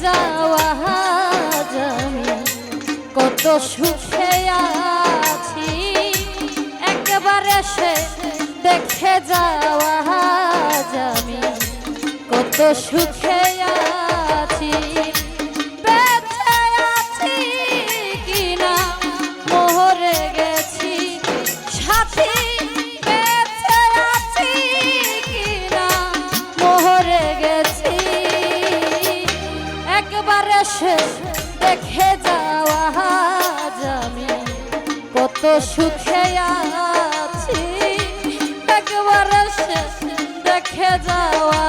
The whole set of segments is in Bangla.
যাওয়া আমি কত সুখে আছি, একবার এসে দেখে যাওয়া আমি কত সুখে আছি। বেঁচে আছি কিনা মরে গেছি সাথী, বেঁচে আছি কিনা মরে গেছি, একবার এসে দেখে যাওয়া আমি কত সুখে আছি, একবার এসে দেখে যাওয়া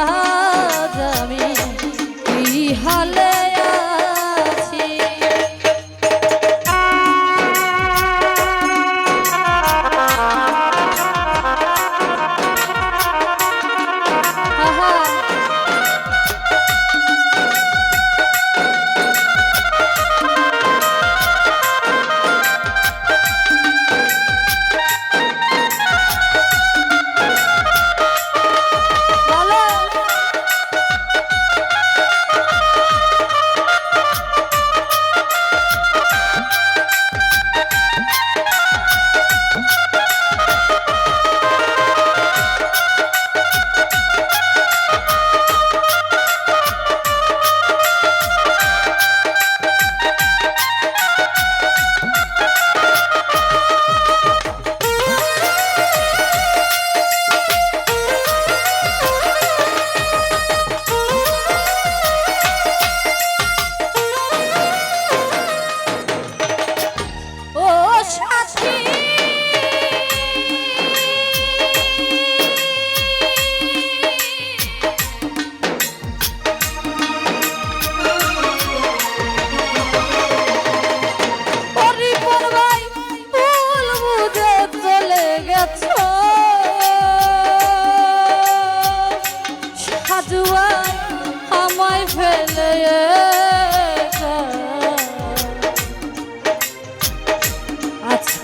আমি কি হালে আছি।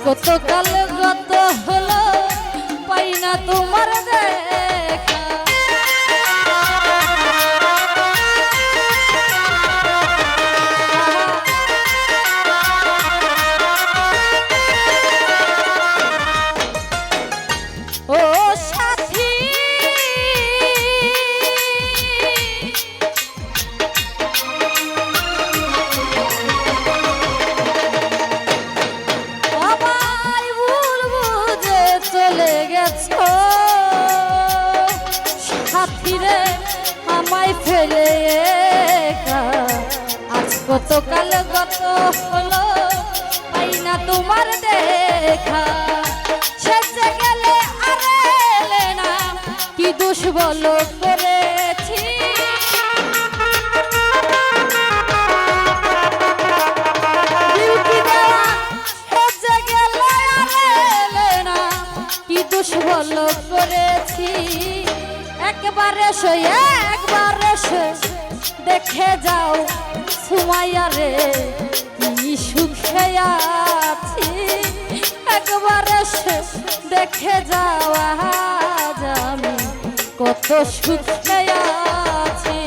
কত কাল গত হলো পাই না তোমার দেখা, ও সাথী চলে গেছো সাথীরে আমায় ফেলে একা, আজ কত কাল গত হলো পাই না তোমার দেখা, সেজে গেলে আর এলে না কি দোষ বলো করেছি, বলো করেছি, একবার এসে দেখে যাও সুমাইয়া রে কি সুখে আছি, একবার এসে দেখে যাও আজ আমি কত সুখে আছি।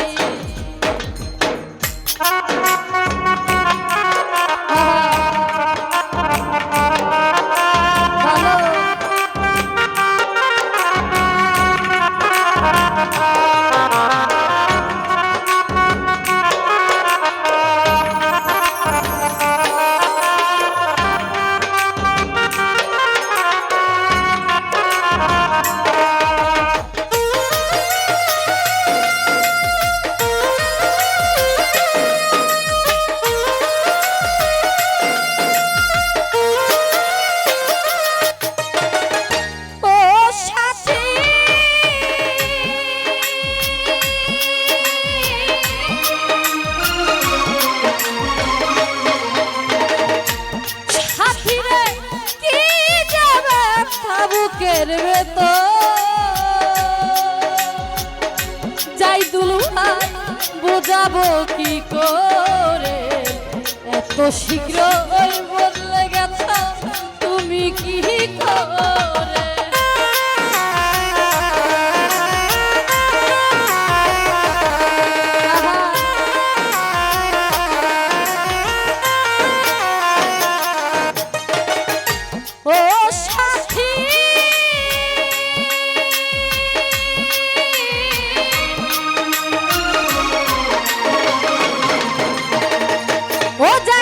যাই দুলুভাই বোঝাবো কি করে, এত শীঘ্র ওই বদলে গেছ তুমি কি করে।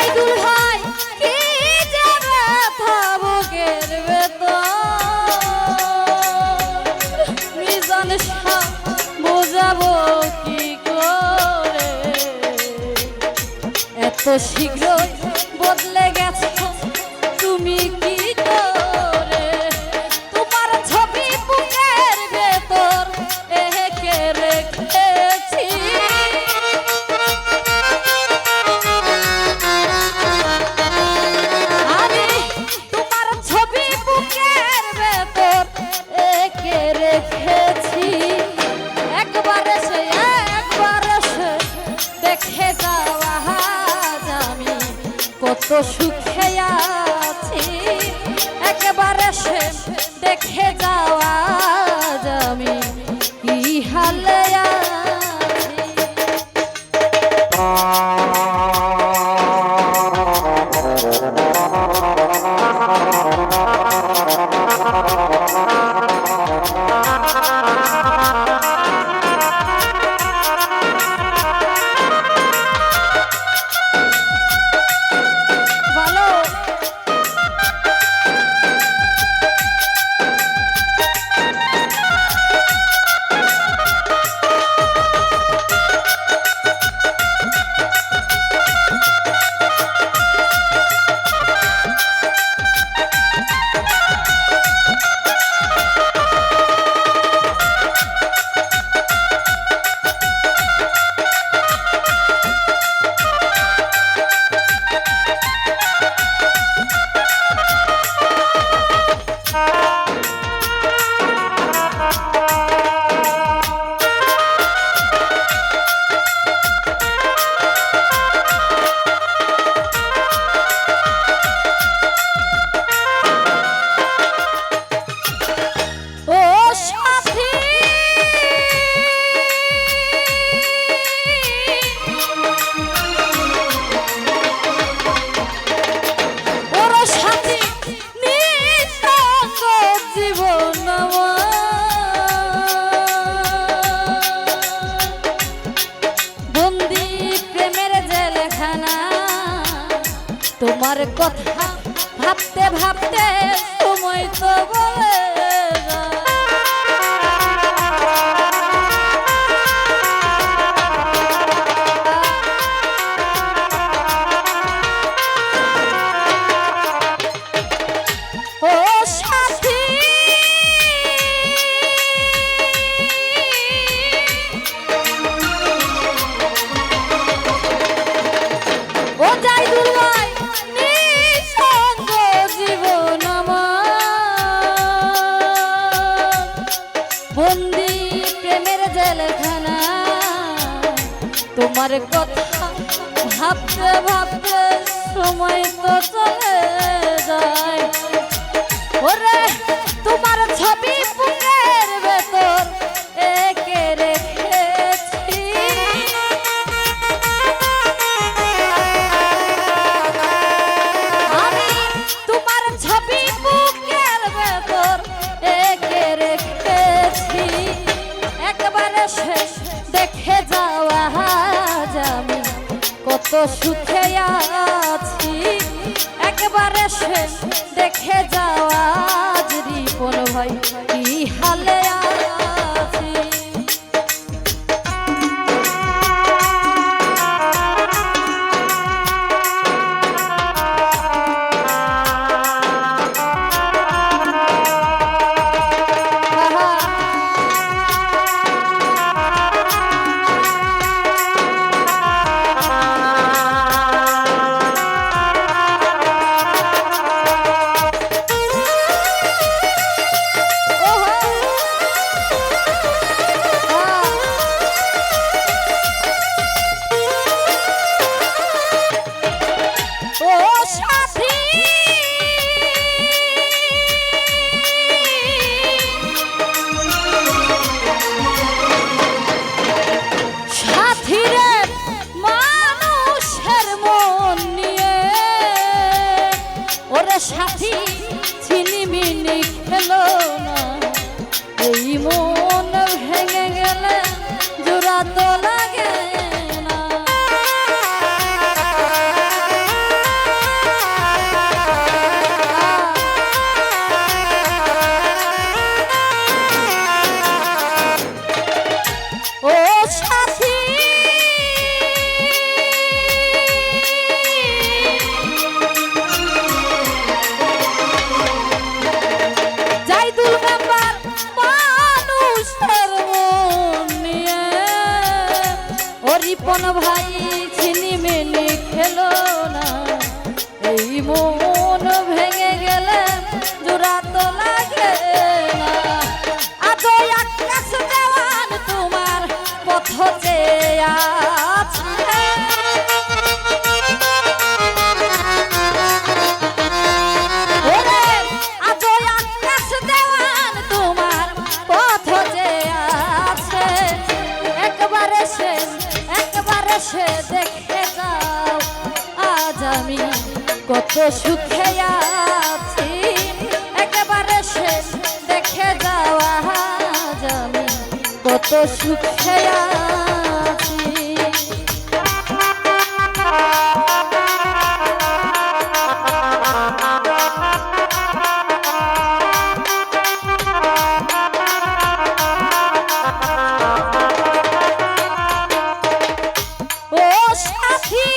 জাইদুল ভাই কি যে ব্যথা বুকের ভেতর মিজান শাহ বোঝাবো কি করে এত শীঘ্র বদলে গেছো তুমি কি করে তোমার ছবি বুকের ভেতর এঁকে রেখেছি আমি তোমার ছবি বুকের ভেতর এঁকে রেখেছি একবার এসে দেখে যাওয়া আমি কত সুখে আছি একেবারে সে দেখে যাওয়া আমি কি হালে আছি তোমার কথা ভাবতে ভাবতে সময় তো বলে তোমার কথা ভাবতে ভাবতে সময় তো চলে যায় ওরে তোমার ছবি বুকের ভেতর এঁকে রেখেছি আমি তোমার ছবি বুকের ভেতর এঁকে রেখেছি একবারে শেষ দেখে যাওয়া আমি কত সুখে আছি একবারে শেষ দেখে যাওয়া রিপন ভাই কি হালে আছি সাথী ছিনিমিনি খেলো না এই মন ভেঙে গেলে জোড়া তো লাগে না মন ভেঙে গেলে জোড়া তো লাগে না। আজও আকাশ দেওয়ান তোমার পথ চেয়ে আছে। ওরে আজও আকাশ দেওয়ান তোমার পথ চেয়ে আছে। একবারে সে দেখে যাও আজ আমি কত সুখে আছি। একেবারে শেষ দেখে যাওয়া আজ আমি কত সুখে আছি। ও সাথী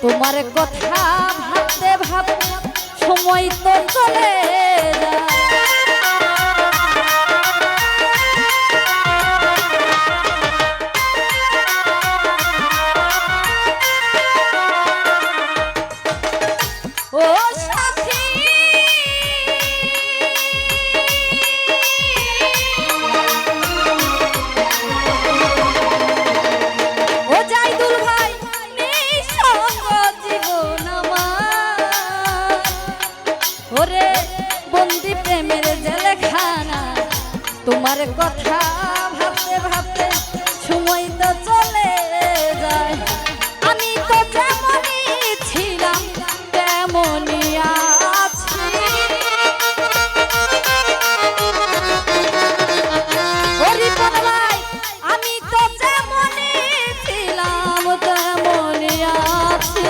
তোমার কথা ভাবতে ভাবতে সময় তো চলে যায়। ও সাথী ও জাইদুল ভাই ওরে বন্দি প্রেমের জেলখানা তোমার কথা ভাবতে ভাবতে সময় তো চলে যায়। আমি তো যেমনই ছিলাম তেমনই আছি। হরিপদ ভাই আমি তো যেমনই ছিলাম তেমনই আছি।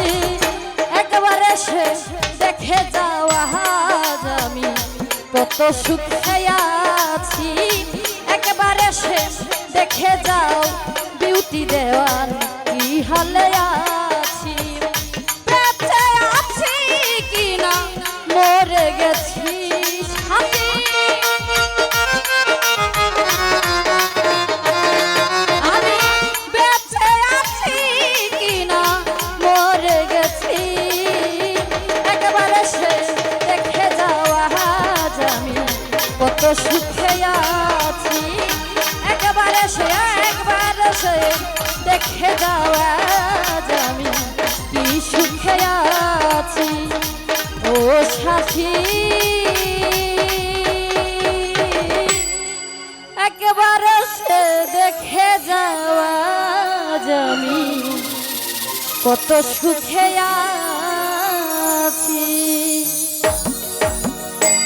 একবারে শেষ দেখে যাওয়া আজ আমি কত সুখে আছি। একেবারে শেষ দেখে যাও বিউটি দেওয়ান কি হালে আছি। বেঁচে আছি কিনা মরে গেছি সাথী। আমি বেঁচে আছি কিনা মরে গেছি। কত সুখে আছি। একবারে সে দেখে যাওয়া আমি কি সুখে আছি। ও সাথী একবারে সে দেখে যাওয়া আমি কত সুখে আছি।